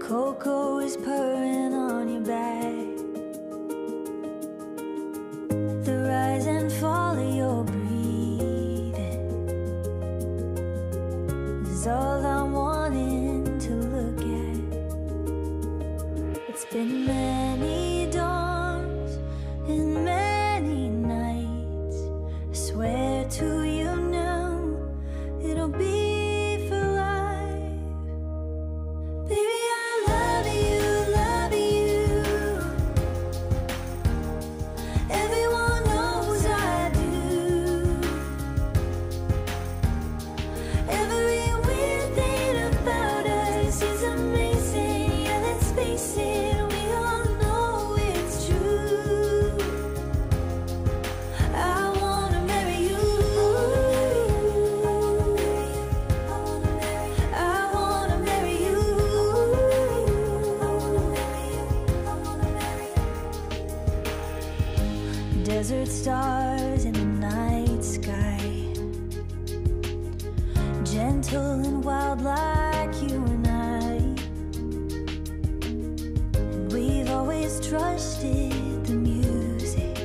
Cocoa is purring on your back. The rise and fall of your breathing is all I'm wanting to look at. It's been many dawns and many nights. I swear to you now, it'll be for life. Baby, I love you, love you. Everyone knows I do. Every weird thing about us is amazing. Yeah, let's face it, we all know it's true. I wanna marry you. I wanna marry you. Desert stars in the night sky, gentle and wild like you and I. And we've always trusted the music,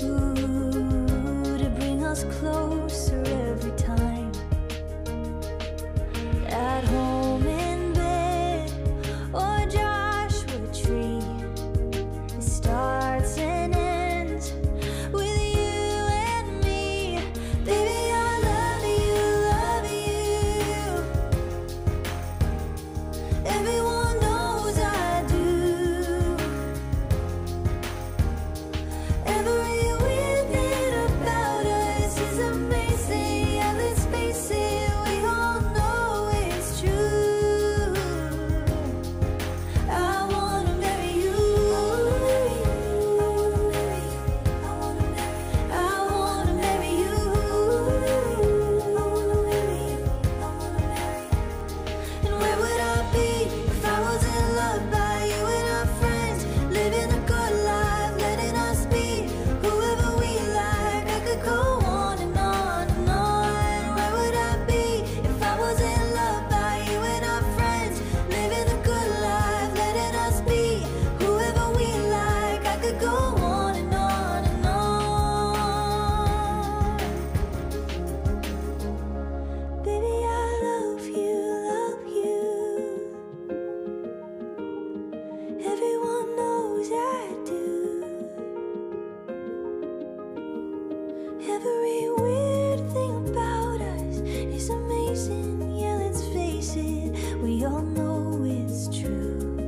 ooh, to bring us closer every time. At home in bed or Joshua Tree, it starts and ends with you and me. Baby, I love you, love you. Everyone knows I do. Every weird thing about us is amazing. Yeah, let's face it, we all know it's true. I wanna marry you. I wanna marry you. And where would I be if I wasn't loved by you and our friends? Living a good life, letting us be whoever we like. I could go on and on and on. Where would I be if I wasn't loved by you and our friends? Living a good life, letting us be whoever we like. I could go on and on and on. Baby, I love you, love you. Everyone knows I do. Every weird thing about us is amazing. Yeah, let's face it, we all know it's true.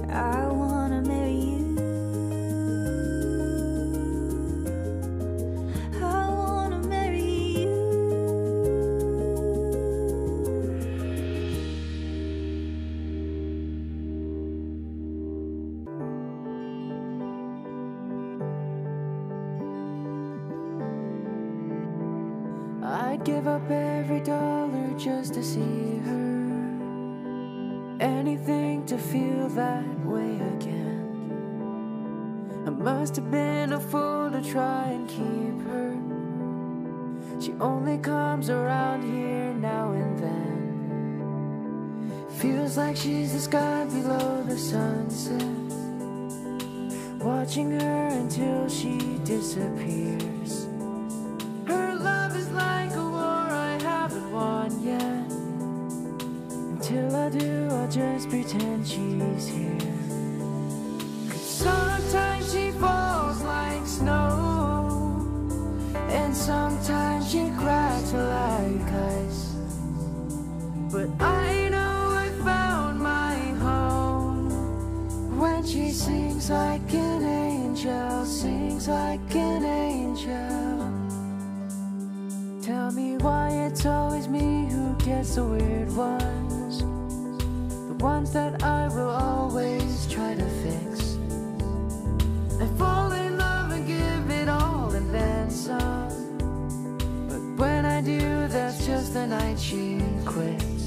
I wanna marry you. I wanna marry you. I'd give up every dollar just to see her. Anything to feel that way again. I must have been a fool to try and keep her. She only comes around here now and then. Feels like she's the sky below the sunset, watching her until she disappears. Her love is like a war I haven't won yet. Until I do, I'll just pretend she's here. 'Cause sometimes she falls like snow, and sometimes she cracks like ice. But I know I found my home when she sings like an angel, sings like an angel. Tell me why it's always me who gets the weird ones, the ones that I will always try to fix. I fall in love and give it all and then some, but when I do, that's just the night she quits.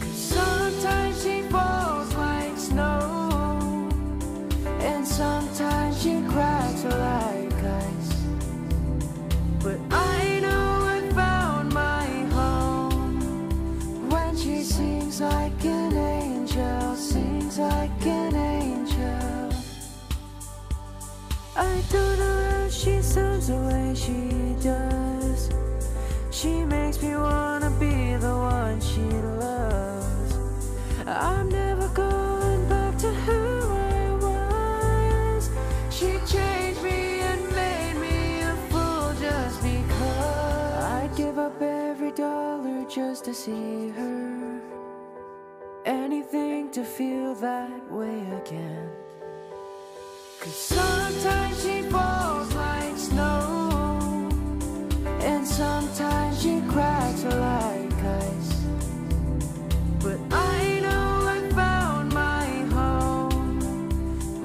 'Cause sometimes she falls like snow, and sometimes she cracks like ice. But I know I found my home when she sings to see her. Anything to feel that way again. 'Cause sometimes she falls like snow, and sometimes she cracks like ice. But I know I found my home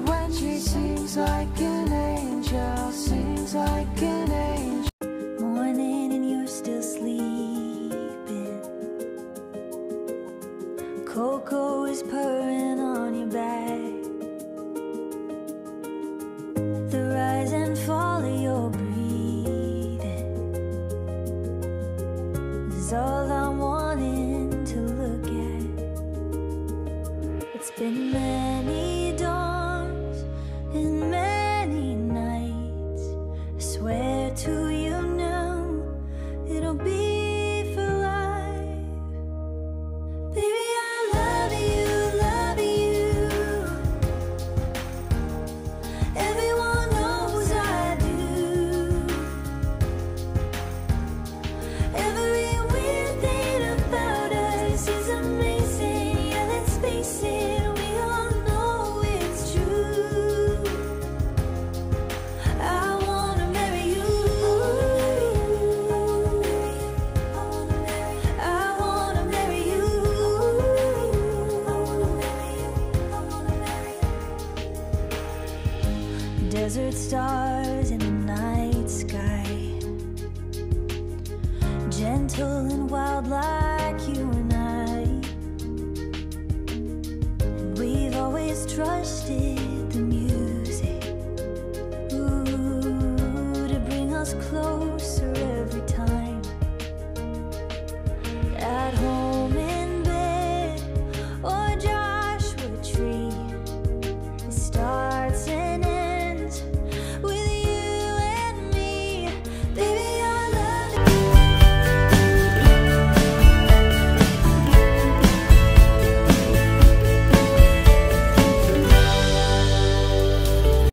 when she sings like an angel, sings like an angel. Morning and you're still sleeping. Coco is purring on your back. The rise and fall of your breathing is all I'm wanting to look at. It's been many dawns and many nights. I swear to you now, it'll be for life. Baby, I love you, love you. Everyone knows I do. Every weird thing about us is amazing. Yeah, let's face it, we all know it's true. I wanna marry you. I wanna marry you. Desert star